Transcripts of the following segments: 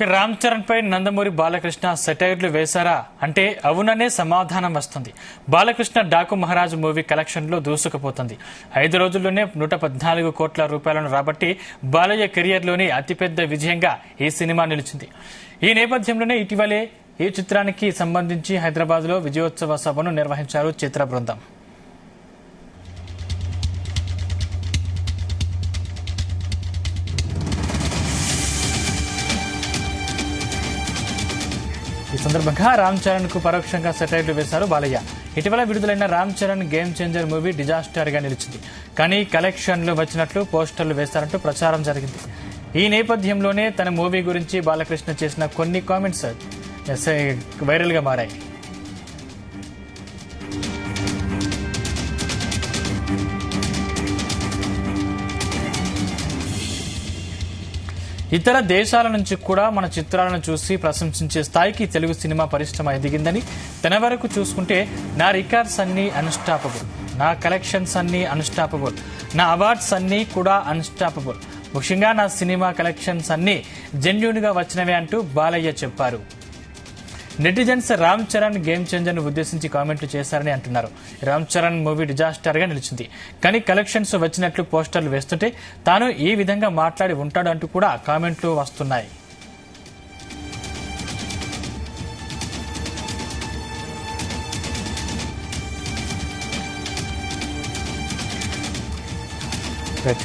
రామ్ చరణ్ పై నందమూరి బాలకృష్ణ సెటైర్లు వేశారా అంటే అవుననే సమాధానం వస్తుంది. బాలకృష్ణ డాకు మహారాజ్ మూవీ కలెక్షన్ లో దూసుకుపోతుంది. 5 రోజుల్లోనే 114 కోట్ల రూపాయలను రాబట్టి బాలయ్య కెరియర్ లోని అతిపెద్ద విజయంగా ఈ సినిమా నిలిచింది. ఈ నేపథ్యంలోనే ఇటీవలే ఈ చిత్రానికి సంబంధించి హైదరాబాద్ లో విజయోత్సవ సభను నిర్వహించారు చిత్ర బృందం. ఈ సందర్భంగా రామ్ చరణ్ కు పరోక్షంగా సెటైర్లు వేశారు బాలయ్య. ఇటీవల విడుదలైన Ram Charan game changer movie disaster గా నిలిచింది. కానీ కలెక్షన్లు వచ్చినట్లు పోస్టర్లు వేశారంటూ ప్రచారం జరిగింది. ఈ నేపథ్యంలోనే తన మూవీ గురించి బాలకృష్ణ చేసిన కొన్ని కామెంట్స్ వైరల్ గా మారాయి. ఇతర దేశాల నుంచి కూడా మన చిత్రాలను చూసి ప్రశంసించే స్థాయికి తెలుగు సినిమా పరిశ్రమ ఎదిగిందని, తన వరకు చూసుకుంటే నా రికార్డ్స్ అన్ని అన్స్టాపబుల్, నా కలెక్షన్స్ అన్ని అన్స్టాపబుల్, నా అవార్డ్స్ అన్ని కూడా అన్స్టాపబుల్, ముఖ్యంగా నా సినిమా కలెక్షన్స్ అన్ని జెన్యూన్ గా వచ్చినవే అంటూ బాలయ్య చెప్పారు. Netizens Ram Charan game changer ను ఉద్దేశించి కామెంట్లు చేశారని అంటున్నారు. రామ్ చరణ్ మూవీ డిజాస్టర్ గా నిలిచింది. కానీ కలెక్షన్స్ వచ్చినట్లు పోస్టర్లు వేస్తుంటే తాను ఈ విధంగా మాట్లాడి ఉంటాడు అంటూ కూడా కామెంట్లు వస్తున్నాయి.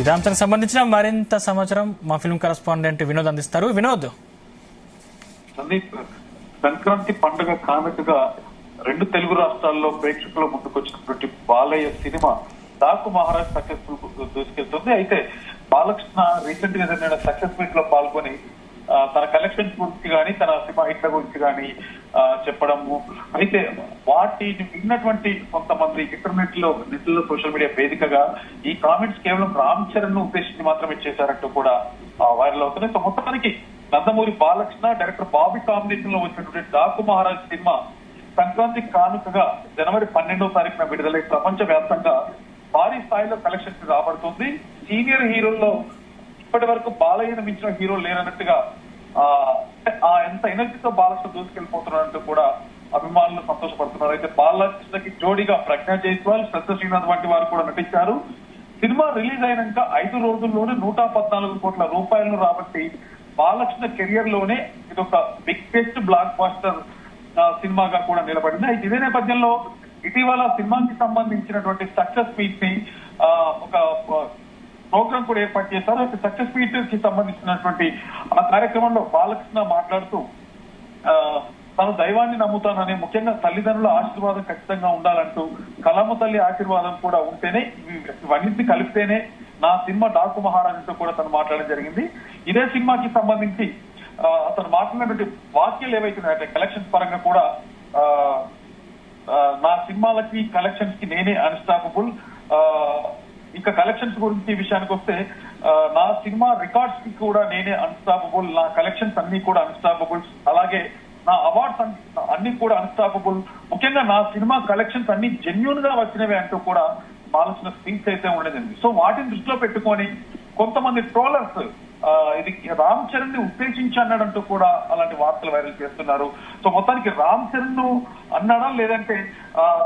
ఇదే అంశానికి సంబంధించిన మరింత సమాచారం మా ఫిల్మ్ కరెస్పాండెంట్ వినోద్ అందిస్తారు. వినోద్, సంక్రాంతి పండుగ కానుకగా 2 తెలుగు రాష్ట్రాల్లో ప్రేక్షకుల ముందుకొచ్చినటువంటి బాలయ్య సినిమా డాకు మహారాజ్ సక్సెస్ఫుల్ దూసుకెళ్తుంది. అయితే బాలకృష్ణ రీసెంట్ గా జరిగిన సక్సెస్ మీట్ లో పాల్గొని తన కలెక్షన్స్ గురించి కానీ తన సినిమా హిట్ల గురించి కానీ చెప్పడము, అయితే వాటిని విన్నటువంటి కొంతమంది ఇంటర్నెట్ లో నెట్లో సోషల్ మీడియా వేదికగా ఈ కామెంట్స్ కేవలం రామ్ చరణ్ ను ఉద్దేశించి మాత్రమే చేశారంటూ కూడా వైరల్ అవుతున్నాయి. సో మొత్తానికి నందమూరి బాలకృష్ణ డైరెక్టర్ బాబీ కాంబినేషన్ లో వచ్చినటువంటి డాకు మహారాజ్ సినిమా సంక్రాంతి కానుకగా జనవరి 12వ తారీఖున విడుదలై ప్రపంచ వ్యాప్తంగా భారీ స్థాయిలో కలెక్షన్స్ రాబడుతుంది. సీనియర్ హీరోల్లో ఇప్పటి వరకు బాలయ్యను మించిన హీరో లేనన్నట్టుగా ఎంత ఎనర్జీతో బాలకృష్ణ దూసుకెళ్లిపోతున్నట్టు కూడా అభిమానులు సంతోషపడుతున్నారు. అయితే బాలకృష్ణకి జోడీగా ప్రజ్ఞా జైస్వాల్, శ్రద్ధ శ్రీనాథ్ వంటి వారు కూడా నటించారు. సినిమా రిలీజ్ అయినాక 5 రోజుల్లోనే 114 కోట్ల రూపాయలను రాబట్టి బాలకృష్ణ కెరియర్ లోనే ఇది ఒక బిగ్గెస్ట్ బ్లాక్ బాస్టర్ సినిమాగా కూడా నిలబడింది. అయితే ఇదే నేపథ్యంలో ఇటీవల సినిమాకి సంబంధించినటువంటి సక్సెస్ మీట్ ని ఒక ప్రోగ్రామ్ కూడా ఏర్పాటు చేశారు. అయితే సక్సెస్ మీట్ కి సంబంధించినటువంటి ఆ కార్యక్రమంలో బాలకృష్ణ మాట్లాడుతూ తను దైవాన్ని నమ్ముతానని, ముఖ్యంగా తల్లిదండ్రుల ఆశీర్వాదం ఖచ్చితంగా ఉండాలంటూ, కలమ్మ తల్లి ఆశీర్వాదం కూడా ఉంటేనే, ఇవన్నింటినీ కలిపితేనే నా సినిమా డాకు మహారాజుతో కూడా తను మాట్లాడడం జరిగింది. ఇదే సినిమాకి సంబంధించి అతను మాట్లాడినటువంటి వాక్యాలు ఏవైతున్నాయంటే కలెక్షన్స్ పరంగా కూడా నా సినిమాలకి కలెక్షన్స్ కి నేనే అన్స్టాపబుల్, ఇంకా కలెక్షన్స్ గురించి విషయానికి వస్తే నా సినిమా రికార్డ్స్ కి కూడా నేనే అన్స్టాపబుల్, నా కలెక్షన్స్ అన్ని కూడా అన్స్టాపబుల్, అలాగే నా అవార్డ్స్ అన్ని కూడా అన్స్టాపబుల్, ముఖ్యంగా నా సినిమా కలెక్షన్స్ అన్ని జెన్యూన్ గా వచ్చినవి అంటూ కూడా బాలకృష్ణ స్పీచ్ అయితే ఉండేదండి. సో వాటిని దృష్టిలో పెట్టుకొని కొంతమంది ట్రోలర్స్ ఇది రామ్ చరణ్ ని ఉద్దేశించి అన్నాడంటూ కూడా అలాంటి వార్తలు వైరల్ చేస్తున్నారు. సో మొత్తానికి రామ్ చరణ్ ను అన్నాడా, లేదంటే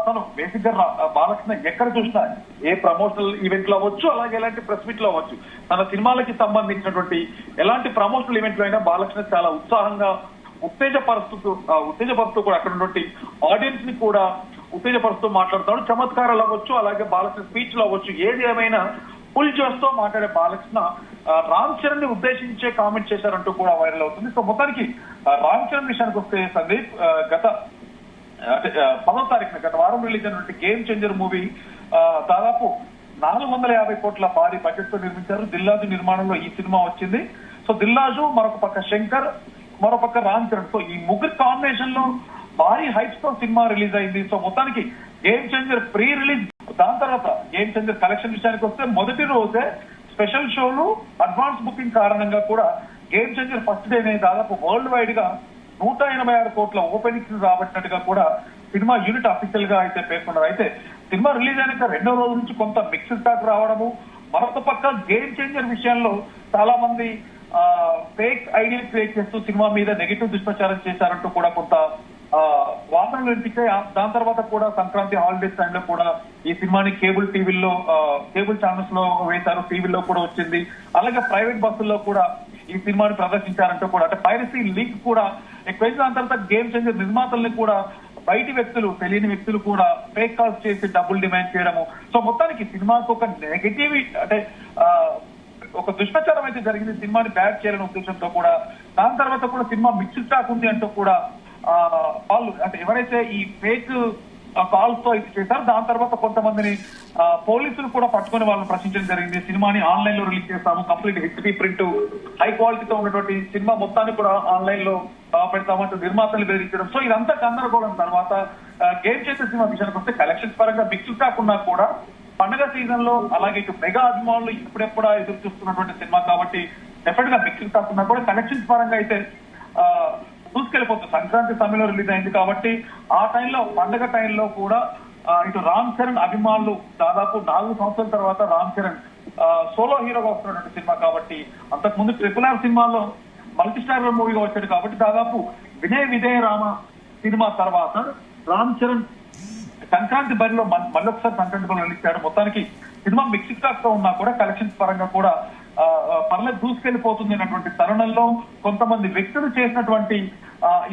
తను బేసిక్ గా బాలకృష్ణ ఎక్కడ చూసినా ఏ ప్రమోషనల్ ఈవెంట్ లో అవ్వచ్చు, అలాగే ఎలాంటి ప్రెస్ మీట్ లో అవ్వచ్చు, తన సినిమాలకి సంబంధించినటువంటి ఎలాంటి ప్రమోషనల్ ఈవెంట్ లో అయినా బాలకృష్ణ చాలా ఉత్సాహంగా ఉత్తేజపరుస్తూ కూడా అక్కడ ఉన్నటువంటి ఆడియన్స్ ని కూడా ఉత్తేజపరుస్తూ మాట్లాడుతాడు. చమత్కారాలు అవ్వచ్చు, అలాగే బాలకృష్ణ స్పీచ్ లో అవ్వచ్చు, ఏది ఏమైనా పుల్ చేస్తూ మాట్లాడే బాలకృష్ణ రామ్ చరణ్ ని ఉద్దేశించే కామెంట్ చేశారంటూ కూడా వైరల్ అవుతుంది. సో మొత్తానికి రామ్ చరణ్ విషయానికి వస్తే సందీప్, గత 10వ తారీఖున గత వారం రిలీజ్ అయినటువంటి గేమ్ చేంజర్ మూవీ దాదాపు 450 కోట్ల భారీ బడ్జెట్ తో నిర్మించారు. దిల్రాజు నిర్మాణంలో ఈ సినిమా వచ్చింది. సో దిల్రాజు, మరొక పక్క శంకర్, మరో పక్క రామ్ చరణ్, సో ఈ ముగ్గురు కాంబినేషన్ లో భారీ హైప్స్ తో సినిమా రిలీజ్ అయింది. సో మొత్తానికి గేమ్ చేంజర్ ప్రీ రిలీజ్, దాని తర్వాత గేమ్ చేంజర్ కలెక్షన్ విషయానికి వస్తే మొదటి రోజే స్పెషల్ షోలు, అడ్వాన్స్ బుకింగ్ కారణంగా కూడా గేమ్ చేంజర్ ఫస్ట్ డేనే దాదాపు వరల్డ్ వైడ్ గా 186 కోట్ల ఓపెనింగ్స్ రాబట్టినట్టుగా కూడా సినిమా యూనిట్ అఫీషియల్ గా అయితే పేర్కొన్నారు. అయితే సినిమా రిలీజ్ అయినాక 2వ రోజు నుంచి కొంత మిక్స్డ్ టాక్ రావడము, మరొక పక్క గేమ్ చేంజర్ విషయంలో చాలా మంది ఫేక్ ఐడియా క్రియేట్ చేస్తూ సినిమా మీద నెగిటివ్ దుష్ప్రచారం చేశారంటూ కూడా కొంత వార్తలు వినిపించాయి. దాని తర్వాత కూడా సంక్రాంతి హాలిడేస్ టైంలో కూడా ఈ సినిమాని కేబుల్ టీవీల్లో కేబుల్ ఛానల్స్ లో వేశారు, టీవీలో కూడా వచ్చింది. అలాగే ప్రైవేట్ బస్సుల్లో కూడా ఈ సినిమాని ప్రదర్శించారంటూ కూడా, అంటే పైరసీ లీక్ కూడా ఎక్కువైంది. దాని తర్వాత గేమ్ చేంజర్ నిర్మాతల్ని కూడా బయటి వ్యక్తులు, తెలియని వ్యక్తులు కూడా ఫేక్ కాల్స్ చేసి డబ్బులు డిమాండ్ చేయడము. సో మొత్తానికి సినిమాకు ఒక నెగటివ్, అంటే ఒక దుష్ప్రచారం అయితే జరిగింది సినిమాని బ్యాడ్ చేయాలనే ఉద్దేశంతో కూడా. దాని తర్వాత కూడా సినిమా మిక్స్డ్ టాక్ ఉంది అంటూ కూడా వాళ్ళు, అంటే ఎవరైతే ఈ ఫేక్ కాల్స్ తో ఇది చేశారో దాని తర్వాత కొంతమందిని పోలీసులు కూడా పట్టుకుని వాళ్ళని ప్రశ్నించడం జరిగింది. సినిమాని ఆన్లైన్ లో రిలీజ్ చేస్తాము, కంప్లీట్ హెచ్డీ ప్రింట్ హై క్వాలిటీతో ఉన్నటువంటి సినిమా మొత్తాన్ని కూడా ఆన్లైన్ లో పెడతామంటూ నిర్మాతలు బెదిరించడం. సో ఇదంతా గందరగోళం తర్వాత గేమ్ చేసే సినిమా విషయానికి వస్తే కలెక్షన్స్ పరంగా మిక్స్డ్ కాకుండా కూడా పండుగ సీజన్ లో అలాగే ఇటు మెగా అభిమానులు ఇప్పుడెప్పుడా ఎదురు చూస్తున్నటువంటి సినిమా కాబట్టి డెఫినెట్ గా మిక్స్డ్ కాకుండా కూడా కలెక్షన్స్ పరంగా అయితే దూసుకెళ్ళిపోతుంది. సంక్రాంతి సమయంలో రిలీజ్ అయింది కాబట్టి ఆ టైంలో, పండుగ టైంలో కూడా ఇటు రామ్ చరణ్ అభిమానులు దాదాపు 4 సంవత్సరాల తర్వాత రామ్ చరణ్ సోలో హీరోగా వస్తున్నటువంటి సినిమా కాబట్టి, అంతకుముందు RRR సినిమాలో మల్టీ స్టార్ మూవీగా వచ్చాడు కాబట్టి దాదాపు విజయ రామ సినిమా తర్వాత రామ్ చరణ్ సంక్రాంతి బరిలో మళ్ళొకసారి సంక్రాంతి బరిలో నిలిచాడు. మొత్తానికి సినిమా మిక్స్డ్ టాక్ తో ఉన్నా కూడా కలెక్షన్స్ పరంగా కూడా పర్లేదు దూసుకెళ్లిపోతుంది అన్నటువంటి తరుణంలో కొంతమంది వ్యక్తులు చేసినటువంటి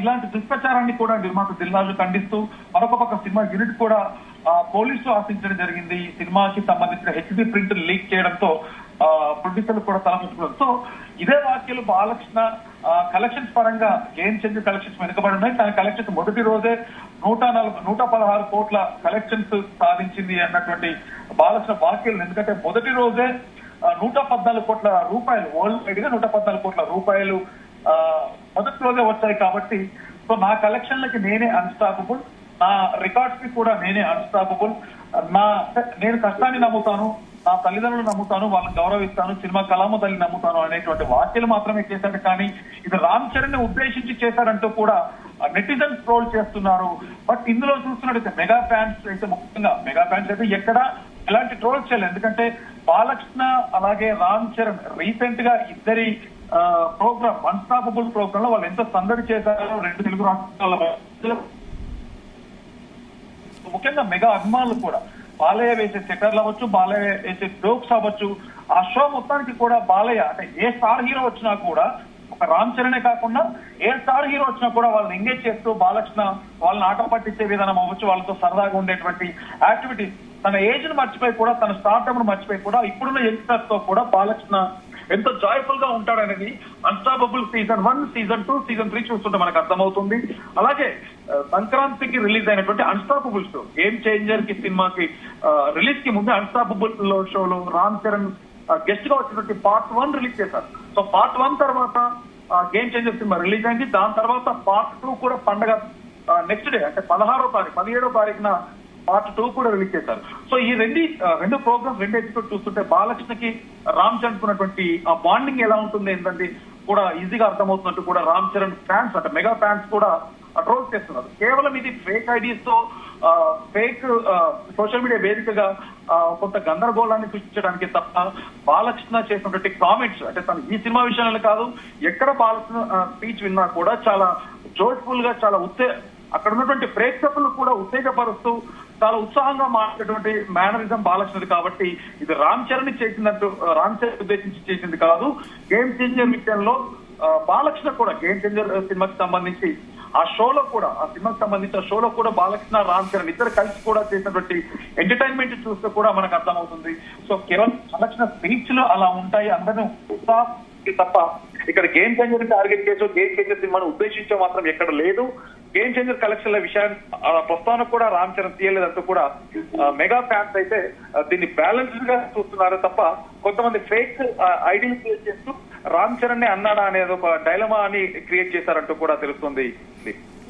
ఇలాంటి దుష్ప్రచారాన్ని కూడా నిర్మాత దిల్ రాజు ఖండిస్తూ మరొక పక్క సినిమా యూనిట్ కూడా పోలీసులు ఆశించడం జరిగింది. ఈ సినిమాకి సంబంధించిన హెచ్డీ ప్రింట్ లీక్ చేయడంతో ప్రొడ్యూసర్లు కూడా తలముట్టుకున్నారు. సో ఇదే వ్యాఖ్యలు బాలకృష్ణ కలెక్షన్స్ పరంగా గేమ్ చేంజర్ కలెక్షన్స్ వెనుకబడి ఉన్నాయి. తన కలెక్షన్స్ మొదటి రోజే 116 కోట్ల కలెక్షన్స్ సాధించింది అన్నటువంటి బాలకృష్ణ వ్యాఖ్యలు. ఎందుకంటే మొదటి రోజే 114 కోట్ల రూపాయలు, వరల్డ్ వైడ్ గా 114 కోట్ల రూపాయలు మొదటి రోజే వచ్చాయి కాబట్టి, సో నా కలెక్షన్లకి నేనే అన్స్టాపబుల్, నా రికార్డ్స్ కి కూడా నేనే అన్స్టాపబుల్, నేను కష్టాన్ని నమ్ముతాను, నా తల్లిదండ్రులు నమ్ముతాను, వాళ్ళని గౌరవిస్తాను, సినిమా కళామ తల్లి నమ్ముతాను అనేటువంటి వ్యాఖ్యలు మాత్రమే చేశాడు. కానీ ఇది రామ్ చరణ్ ని ఉద్దేశించి చేశారంటూ కూడా నెటిజన్స్ ట్రోల్ చేస్తున్నారు. బట్ ఇందులో చూస్తున్నట్టయితే మెగా ఫ్యాన్స్ అయితే, ముఖ్యంగా మెగా ఫ్యాన్స్ అయితే ఎక్కడ ఎలాంటి ట్రోల్స్ చేయలేదు. ఎందుకంటే బాలకృష్ణ అలాగే రామ్ చరణ్ రీసెంట్ గా ఇద్దరి ప్రోగ్రామ్ అన్స్టాపబుల్ ప్రోగ్రామ్ లో వాళ్ళు ఎంతో సందడి చేశారు. 2 తెలుగు రాష్ట్రాల ముఖ్యంగా మెగా అభిమానులు కూడా బాలయ్య వేసే సెటర్లు అవ్వచ్చు, బాలయ్య వేసే జోక్స్ అవ్వచ్చు, ఆ షో మొత్తానికి కూడా బాలయ్య అంటే ఏ స్టార్ హీరో వచ్చినా కూడా, ఒక రామ్ చరణే కాకుండా ఏ స్టార్ హీరో వచ్చినా కూడా వాళ్ళని ఎంగేజ్ చేస్తూ బాలకృష్ణ వాళ్ళని ఆట పట్టించే విధానం అవ్వచ్చు, వాళ్ళతో సరదాగా ఉండేటువంటి యాక్టివిటీస్, తన ఏజ్ ను మర్చిపోయి కూడా, తన స్టార్టమ్ ను మర్చిపోయి కూడా ఇప్పుడున్న యంగ్స్టర్స్ తో కూడా బాలకృష్ణ ఎంతో జాయ్ఫుల్ గా ఉంటాడనేది అన్స్టాపబుల్ సీజన్ 1, సీజన్ 2, సీజన్ 3 చూస్తుంటే మనకు అర్థమవుతుంది. అలాగే సంక్రాంతికి రిలీజ్ అయినటువంటి అన్స్టాపబుల్ షో, గేమ్ చేంజర్ కి సినిమాకి రిలీజ్ కి ముందే అన్స్టాపబుల్ షోలో రామ్ చరణ్ గెస్ట్ గా వచ్చినటువంటి పార్ట్ 1 రిలీజ్ చేశారు. సో పార్ట్ 1 తర్వాత గేమ్ చేంజర్ సినిమా రిలీజ్ అయింది. దాని తర్వాత పార్ట్ 2 కూడా పండగ నెక్స్ట్ డే అంటే 17వ తారీఖున పార్ట్ 2 కూడా రిలీజ్ చేశారు. సో ఈ రెండు ప్రోగ్రామ్స్, 2 ఎపిసోడ్ చూస్తుంటే బాలకృష్ణకి రామ్ చరణ్ ఉన్నటువంటి ఆ బాండింగ్ ఎలా ఉంటుంది ఏంటంటే కూడా ఈజీగా అర్థమవుతున్నట్టు కూడా రామ్ చరణ్ ఫ్యాన్స్, అంటే మెగా ఫ్యాన్స్ కూడా ట్రోల్ చేస్తున్నారు. కేవలం ఇది ఫేక్ ఐడీస్ తో, ఫేక్ సోషల్ మీడియా వేదికగా కొంత గందరగోళాన్ని సృష్టించడానికి తప్ప బాలకృష్ణ చేసినటువంటి కామెంట్స్, అంటే తను ఈ సినిమా విషయంలో కాదు, ఎక్కడ బాలకృష్ణ స్పీచ్ విన్నా కూడా చాలా జోష్ఫుల్ గా, చాలా అక్కడ ఉన్నటువంటి ప్రేక్షకులు కూడా ఉత్తేజపరుస్తూ చాలా ఉత్సాహంగా మాట్లాడేటువంటి మేనరిజం బాలకృష్ణది. కాబట్టి ఇది రామ్ చరణ్ చేసినట్టు, రామ్ చరణ్ ఉద్దేశించి చేసింది కాదు. గేమ్ చేంజర్ విషయంలో బాలకృష్ణ కూడా గేమ్ చేంజర్ సినిమాకి సంబంధించి ఆ సినిమాకి సంబంధించి ఆ షోలో కూడా బాలకృష్ణ, రామ్ చరణ్ ఇద్దరు కలిసి కూడా చేసినటువంటి ఎంటర్టైన్మెంట్ చూస్తే కూడా మనకు అర్థమవుతుంది. సో కేవలం బాలకృష్ణ స్పీచ్ లో అలా ఉంటాయి, అందరూ తప్ప ఇక్కడ గేమ్ చేంజర్ టార్గెట్ చేసో, గేమ్ చేంజర్ సినిమాను ఉద్దేశించో మాత్రం ఎక్కడ లేదు. గేమ్ చేంజర్ కలెక్షన్ల విషయాన్ని ప్రస్తుతానికి కూడా రామ్ చరణ్ తీయలేదంటూ కూడా మెగా ఫ్యాన్స్ అయితే దీన్ని బ్యాలెన్స్డ్ గా చూస్తున్నారు తప్ప కొంతమంది ఫేక్ ఐడియల్ క్రియేట్ చేస్తూ రామ్ చరణ్ ని అన్నాడా అనేది ఒక డైలమా అని క్రియేట్ చేశారంటూ కూడా తెలుస్తుంది.